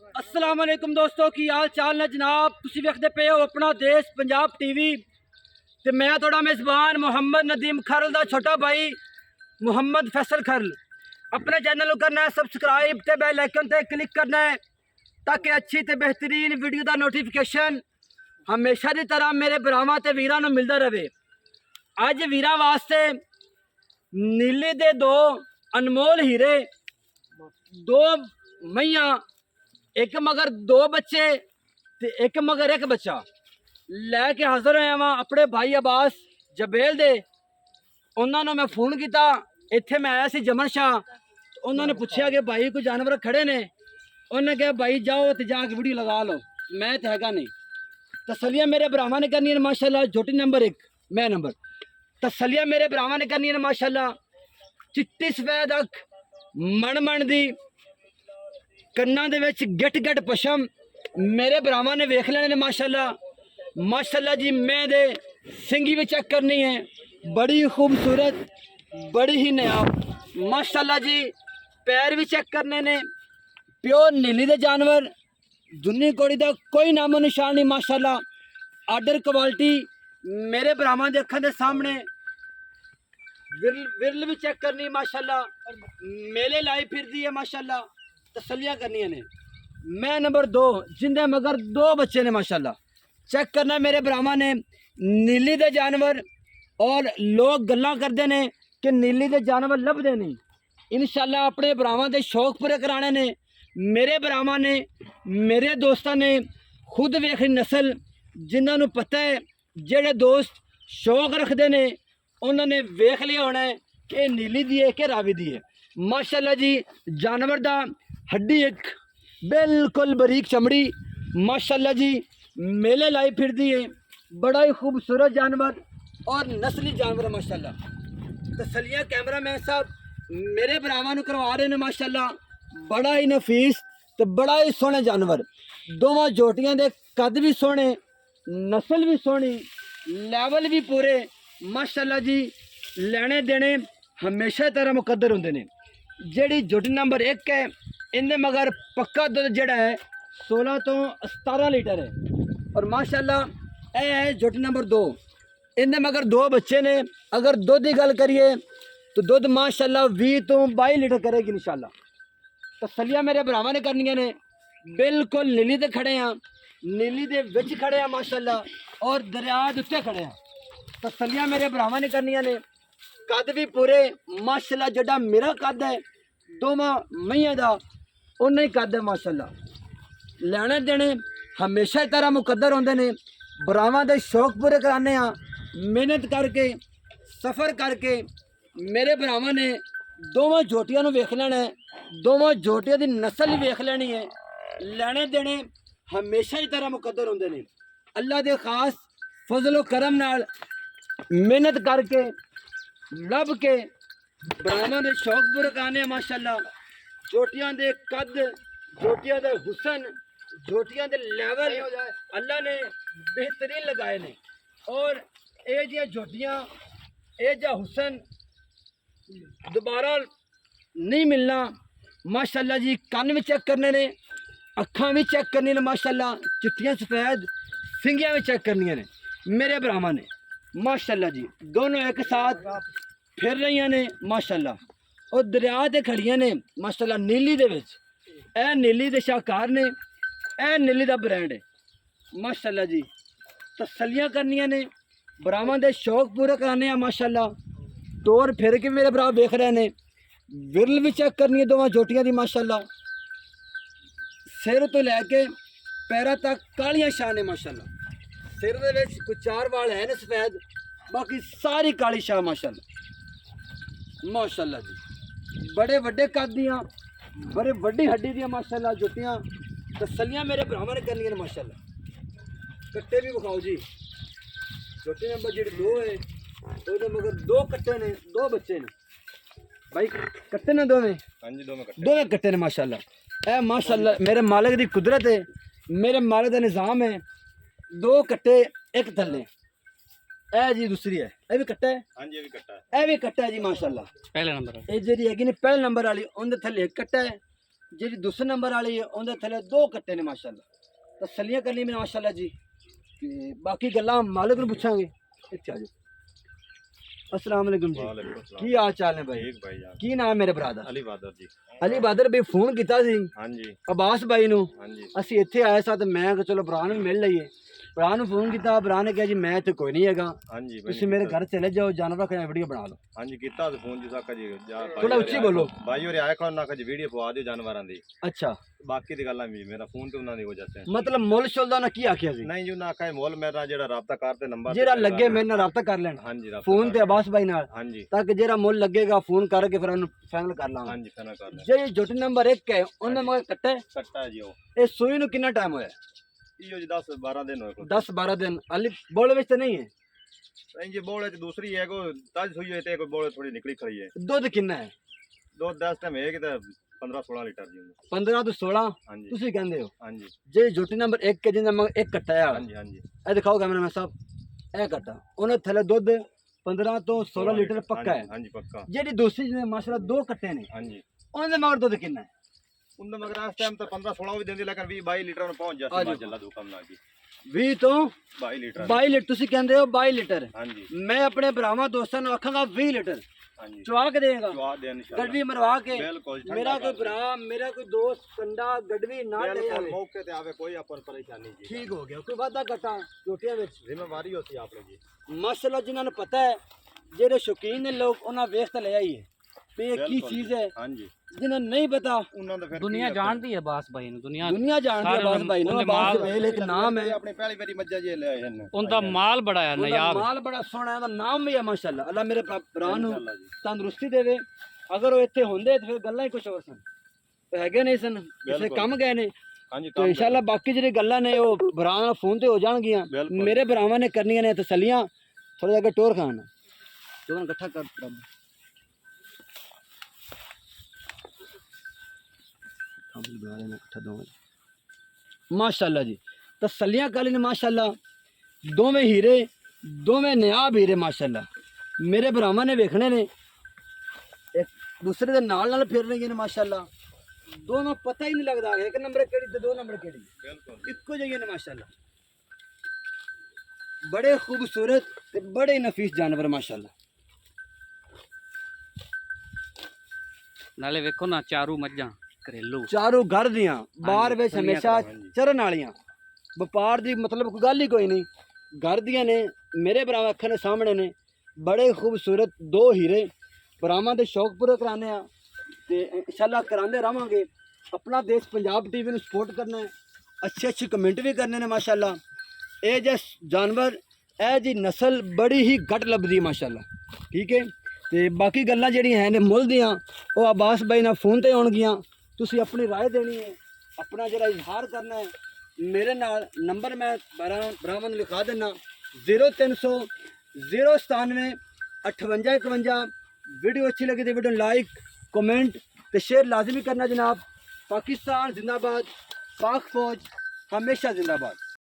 अस्सलाम वालेकुम दोस्तों की हाल चाल ने जनाब। तुसी वेखदे पे हो अपना देश पंजाब टीवी ते मैं थोड़ा मेज़बान मोहम्मद नदीम खरल दा छोटा भाई मोहम्मद फैसल खरल। अपने चैनल को करना है सबसक्राइब ते बेल आइकन ते क्लिक करना है ताकि अच्छी ते बेहतरीन वीडियो का नोटिफिकेशन हमेशा की तरह मेरे भरावां ते वीरां नूं मिलता रहे। अज वीरां वास्ते नीली दे दो अनमोल हीरे, दो मईयां, एक मगर दो बच्चे ते एक मगर एक बच्चा लैके हाजिर होया वां अपने भाई अब्बास जबेल दे। उन्होंने मैं फोन किया, इत्थे मैं आया सी जमन शाह। उन्होंने पूछा कि भाई कोई जानवर खड़े ने, उन्हें कहा भाई जाओ तो जाके वीडियो लगा लो, मैं तो हैगा नहीं। तसलियाँ मेरे भरावां ने करनी है माशाल्लाह। झोटी नंबर 1 मैं नंबर तसलियाँ मेरे भरावां ने करनी है माशाल्लाह। चिट्टी सफेद अख मन मन दी, कन्ना दे विच गट गट पशम मेरे भरावां ने वेख लेने ने माशाल्लाह। माशाल्लाह जी मैं दे सिंगी भी चेक करनी है, बड़ी खूबसूरत बड़ी ही नायाब माशाल्लाह जी। पैर भी चेक करने ने, प्योर नीली दे जानवर, दुनी कोड़ी दा कोई नामो निशान नहीं माशाल्लाह। आर्डर क्वालिटी मेरे भरावां दे अखां दे सामने। विरल भी चेक करनी माशाल्लाह, मेले लाई फिरदी है माशाल्लाह। तसलियाँ करनी ने। मैं नंबर 2 जिंदे मगर दो बच्चे ने माशाल्लाह। चेक करना मेरे भरावां ने नीली दे जानवर। और लोग गल्लां करते ने कि नीली दे जानवर लभदे नहीं। इंशाल्लाह अपने भरावां दे शौक पूरे कराने ने मेरे भरावां ने, मेरे दोस्तां ने खुद वेखी नस्ल जिन्होंने पता है। जेड़े दोस्त शौक रखते ने उन्होंने वेख लिया होना है कि नीली दी है कि रावी दी है माशाल्लाह जी। जानवर दा हड्डी एक बिल्कुल बरीक चमड़ी माशाल्लाह जी। मेले लाई फिरदी है, बड़ा ही खूबसूरत जानवर और नस्ली जानवर माशाल्लाह। तसलियाँ कैमरा मैन साहब मेरे भरावां नूं करवा रहे हैं माशाल्लाह। बड़ा ही नफीस तो बड़ा ही सोहने जानवर। दोवां जोटियां दे कद भी सोहने, नस्ल भी सोहनी, लैवल भी पूरे माशाल्लाह जी। लेने देने हमेशा तरह मुकद्दर होंदे ने। जेड़ी जोटी नंबर 1 है इनके मगर पक्का दुध जड़ा है 16 तो 17 लीटर है। और माशाल्लाह यह है जोटी नंबर 2। इनके मगर दो बच्चे ने। अगर दुध की गल करिए तो दुध माशाल्लाह 20 तो 22 लीटर करेगी इंशाल्लाह। तसलियाँ मेरे भरावां ने करनियां ने। बिल्कुल नीली ते खड़े हैं, नीली दे विच खड़े हैं माशाल्लाह और दरिया दे उत्ते खड़े हैं। तसलियाँ मेरे भरावां ने करनियां ने। कद भी पूरे माशाल्लाह। जड़ा मेरा कद है दोवां मईयां दा उन्ना ही कद है माशाल्लाह। लेने देने हमेशा तरह मुकद्दर होंदे ने। भरावां दे शौक पूरे कराने आ, मेहनत करके सफ़र करके मेरे भरावां ने दोवां जोटियां नूं वेख लेना है, दोवां जोटियां दी नस्ल ही वेख लेनी है। लेने देने हमेशा ही तरह मुकद्दर होंदे ने। अल्लाह दे खास फजलो करम नाल मेहनत करके लभ के भरावां दे शौक पूरे कराने माशाल्लाह। जोटियां दे कद, जोटियां दे हुसन, जोटियां दे लेवल अल्लाह ने बेहतरीन लगाए ने। और ये जी जोटियां ये जा हुसन दोबारा नहीं मिलना माशाल्लाह जी। कन्न भी चेक करने ने, अखां भी चेक करनी ने माशाल्लाह। चिट्टियां सफेद सिंगियां भी चेक करनियां ने मेरे भरावां ने माशाल्लाह जी। दोनों एक साथ फिर रही ने माशाल्लाह। और दरिया ते खड़ियां ने माशाल्लाह नीली दे विच। ए नीली दे शाहकार ने, ए नीली दा ब्रांड है माशाल्लाह जी। तसलियाँ करनियां ने, भरावां दे शौक पूरे कराने आ माशाल्लाह। तौर फिर के मेरे भरा वेख रहे ने। विरल भी चेक करनी है दोवां जोटियां दी माशाल्लाह। सिर तो लैके पैरों तक कालियां शान है माशाल्लाह। सिर दे विच कोई 4 वाल है ने सफेद, बाकी सारी काली शाह माशाल्लाह माशाल्लाह जी। बड़े वड्डे कद दियां, बड़े वड्डी हड्डी दियां माशाल्लाह जोटियां। तसलियाँ मेरे भरावां ने करनियां ने माशाल्लाह। कट्टे भी विखाओ जी। जोटी नंबर जी 2 है तो मगर 2 कट्टे ने, 2 बच्चे ने भाई। कट्टे ने दोवें? हाँ जी दोवें कट्टे ने माशाल्लाह। ए माशाल्लाह मेरे मालिक दी कुदरत है, मेरे मालिक दा निज़ाम है। 2 कट्टे एक थल्ले। ए जी दूसरी है, ए भी कट्टा है। हाँ जी ये भी कट्टा है, ए भी कट्टा है जी माशाल्लाह। पहले नंबर है ये जी हैगी ने पहले नंबर वाली, उनके थल्ले एक कट्टा है ਜਿਹੜੀ ਦੂਸਰੇ ਨੰਬਰ ਵਾਲੀ ਹੈ ਉਹਦੇ ਥੱਲੇ ਦੋ ਕੱਟੇ ਨੇ ਮਾਸ਼ਾਅੱਲਾ। ਤਸੱਲੀਆਂ ਕਰਨੀ ਮੈਂ ਮਾਸ਼ਾਅੱਲਾ ਜੀ, ਤੇ ਬਾਕੀ ਗੱਲਾਂ ਮਾਲਕ ਨੂੰ ਪੁੱਛਾਂਗੇ। ਇੱਥੇ ਆ ਜਾਓ। अस्सलाम वालेकुम जी, की हाल चाल है भाई? भाई जान की नाम है मेरे भरा दा? अली बहादुर जी। अली बहादुर भाई फोन किया सी हाँ जी अब्बास भाई ਨੂੰ। हाँ जी ਅਸੀਂ ਇੱਥੇ ਆਏ ਸਾਂ ਤੇ ਮੈਂ ਕਿਹਾ ਚਲੋ ਭਰਾ ਨੂੰ ਮਿਲ ਲਈਏ। ਭਰਾ ਨੂੰ ਫੋਨ ਕੀਤਾ, ਭਰਾ ਨੇ ਕਿਹਾ ਜੀ ਮੈਂ ਇੱਥੇ ਕੋਈ ਨਹੀਂ ਹੈਗਾ, हाँ जी ਤੁਸੀਂ ਮੇਰੇ ਘਰ ਚਲੇ ਜਾਓ, ਜਾਨਵਰਾਂ ਦੀ ਵੀਡੀਓ ਬਣਾ ਲਓ। हाँ जी किता तो फोन जी साका जी थोड़ा उच्ची बोलो। भाई और आया कौन ना जी वीडियो पवा दियो जानवरां दी। अच्छा, बाकी दी गल्लां भी मेरा फोन ते उन्हां दी वजह से मतलब मुੱਲ ਸ਼ੁੱਲ ਦਾ ਨਾ ਕੀ ਆਖਿਆ ਸੀ? नहीं जो ना आखा मोल मेरा जेड़ा राब्ता करते नंबर ਜਿਹੜਾ ਲੱਗੇ ਮੇਰੇ ਨਾਲ ਰਾਬਤਾ ਕਰ ਲੈਣ हाँ जी ਫੋਨ ਤੇ ਅब्बास भाई ਨਾਲ, हाँ जी ਤਾਂ ਕਿ ਜਿਹੜਾ ਮੁੱਲ ਲੱਗੇਗਾ ਫੋਨ ਕਰਕੇ ਫਿਰ ਉਹਨੂੰ ਫਾਈਨਲ ਕਰ ਲਾਂਗੇ। हाँ जी फना कर ले ਜਿਹੜੀ ਜੁੱਟ ਨੰਬਰ 1 ਹੈ ਉਹਨੇ ਮਗਰ ਕੱਟੇ, कट्टा जी ओ ਇਹ ਸੂਈ ਨੂੰ ਕਿੰਨਾ ਟਾਈਮ ਹੋਇਆ? इयो जी 10 12 दिन होए 10-12 ਦਿਨ। ਅਲੀ ਬੋਲੇ ਵਿੱਚ ਤਾਂ ਨਹੀਂ ਹੈ? नहीं जी बोले दूसरी है को ताज हुई है ते को बोले थोड़ी निकली खड़ी है ਦੁੱਧ ਕਿੰਨਾ ਹੈ? दो 10 टाइम है कि 15 16 लीटर जी 15 ਤੋਂ 16 हाँ जी ਤੁਸੀਂ ਕਹਿੰਦੇ ਹੋ। हाँ जी ਜੇ ਜੁੱਟ ਨੰਬਰ 1 ਕੇ ਜਿੰਦਾ ਮਗਰ 1 ਕੱਟਾ ਹੈ, हाँ जी हाँ जी ਇਹ ਦਿਖਾਓ ਕੈਮਰਾਮੈਨ ਸਾਹਿਬ, ਇਹ ਕੱਟਾ ਉਹਨੇ ਥੱਲੇ ਦੁੱਧ 15 ਤੋਂ 16 ਲੀਟਰ ਪੱਕਾ ਹੈ। हाँ जी पक्का ਜਿਹੜੀ ਦੂਸਰੀ ਜਿਹਨੇ ਮਾਸ਼ਾਅੱਲਾ ਦੋ ਕੱਟੇ ਨੇ हाँ जी ਉਹਨਾਂ ਦੇ ਮਗਰ ਦੁੱਧ ਕਿੰਨਾ ਹੈ? उनमें मगर इस टाइम तो 15 16 भी देंदी लेकिन 20 22 लीटर में पहुंच जाती माशाल्लाह दो कम ना जी 20 ਤੋਂ 22 लीटर 22 ਲੀਟਰ ਤੁਸੀਂ ਕਹਿੰਦੇ ਹੋ 22 ਲੀਟਰ। हाँ जी ਮੈਂ ਆਪਣੇ ਭਰਾਵਾਂ ਦੋਸਤਾਂ ਨੂੰ ਆਖਾਂਗਾ 20 ਲੀਟਰ हाँ जी ਚਵਾ ਕੇ ਦੇਗਾ, जवाब दे इंशाल्लाह ਗੜਵੀ ਮਰਵਾ ਕੇ। बिल्कुल ठंडा ਮੇਰਾ ਕੋਈ कर ਭਰਾ, ਮੇਰਾ ਕੋਈ ਦੋਸਤ ਕੰਡਾ ਗੜਵੀ ਨਾ ਲੈ बिल्कुल ਆਵੇ, मौके ते आवे कोई अपन परेशानी जी ਠੀਕ ਹੋ ਗਿਆ। ਕੋਈ ਵਾਧਾ ਘਟਾ ਝੋਟੀਆਂ ਵਿੱਚ जिम्मेवारी होती है आपने जी ਮਾਸ਼ਾਅੱਲਾ ਜਿਨ੍ਹਾਂ ਨੂੰ ਪਤਾ ਹੈ, ਜਿਹੜੇ ਸ਼ੌਕੀਨ ਨੇ ਲੋਕ, ਉਹਨਾਂ ਵੇਖ ਤਾਂ ਲੈ ਆਈਏ ਵੀ ਇਹ ਕੀ बिल्कुल ਚੀਜ਼ जी। ਹੈ। हाँ जी जिन्हें नहीं पता, उन्होंने तो फिर दुनिया जानती है अब्बास भाई ने, दुनिया दुनिया जानती है अब्बास भाई ने। अब्बास भाई एक नाम है, अपनी पहली मेरी मज्जा जी ले आए हैं उनका माल बड़ा है उनका नायाब है। माल बड़ा सोहना है, ਉਹਦਾ ਨਾਮ ਵੀ ਹੈ ਮਾਸ਼ਾਅੱਲਾ। ਅੱਲਾ ਮੇਰੇ ਭਰਾ ਨੂੰ इंशाल्लाह जी ਤੰਦਰੁਸਤੀ ਦੇਵੇ। ਅਗਰ ਉਹ ਇੱਥੇ ਹੁੰਦੇ ਤਾਂ ਫਿਰ ਗੱਲਾਂ ਹੀ ਕੁਝ ਹੋਰ ਸਨ, ਤੇ ਹੈਗੇ ਨਹੀਂ ਸਨ, ਕਿਸੇ ਬਿਲਕੁਲ। ਕੰਮ ਗਏ ਨੇ। हाँ जी ਤੇ ਇਨਸ਼ਾਅੱਲਾ ਬਾਕੀ ਜਿਹੜੀ ਗੱਲਾਂ ਨੇ ਉਹ ਭਰਾ ਨਾਲ ਫੋਨ ਤੇ ਹੋ ਜਾਣਗੀਆਂ। ਬਿਲਕੁਲ। ਮੇਰੇ ਭਰਾਵਾਂ ਨੇ ਕਰਨੀਆਂ ਨੇ ਤਸੱਲੀਆਂ। ਥੋੜਾ ਜਿਹਾ ਟੋਰ ਖਾਣਾ ਦੋਨਾਂ ਇਕੱਠਾ ਕਰ ਰੱਬ माशाअल्लाह जी तसलियां कर लेने माशाअल्लाह। दोवें हीरे, दोवें नयाब हीरे माशाअल्लाह। मेरे भरावां ने वेखने ने, एक दूसरे दे नाल फिर रही ने माशाअल्लाह। दोनों पता ही नहीं लगता एक नंबर केड़ी ते दो नंबर केड़ी, बिल्कुल इक्को जगह ने माशाअल्लाह। बड़े खूबसूरत ते बड़े नफीस जानवर माशाअल्लाह। नाले वेखो ना चारू मज्जां घरेलू चारों घर दियां बाहर विच दुनिया हमेशा हाँ जी। चरन वालियां, व्यापार दी मतलब कोई गल ही कोई नहीं। घर दियां ने, मेरे भरा अखां दे सामने ने। बड़े खूबसूरत दो हीरे भरावां दे शौक पूरे कराने आ ते इंशाअल्लाह करांदे रहांगे। अपना देश पंजाब टीवी नूं सपोर्ट करना है, अच्छे अच्छे कमेंट भी करने ने माशाअल्लाह। ये जे जानवर ए जी नस्ल बड़ी ही घट लभदी है माशाअल्लाह, ठीक है। ते बाकी गल्लां ਜਿਹੜੀਆਂ है ने मुੱਲ ਦੀਆਂ ਉਹ अब्बास भाई ਨਾਲ फोन ਤੇ ਆਉਣਗੀਆਂ। ਤੁਸੀਂ ਆਪਣੀ ਰਾਏ ਦੇਣੀ ਹੈ, ਆਪਣਾ ਜਿਹੜਾ ਇਜ਼ਹਾਰ ਕਰਨਾ ਹੈ। ਮੇਰੇ ਨਾਲ ਨੰਬਰ ਮੈਂ ਭਰਾਵਾਂ ਨੂੰ ਲਿਖਾ ਦਿੰਦਾ 0300 097 58 51। वीडियो अच्छी लगी तो वीडियो लाइक कमेंट तो शेयर लाजमी करना जनाब। पाकिस्तान जिंदाबाद, पाक फौज हमेशा जिंदाबाद।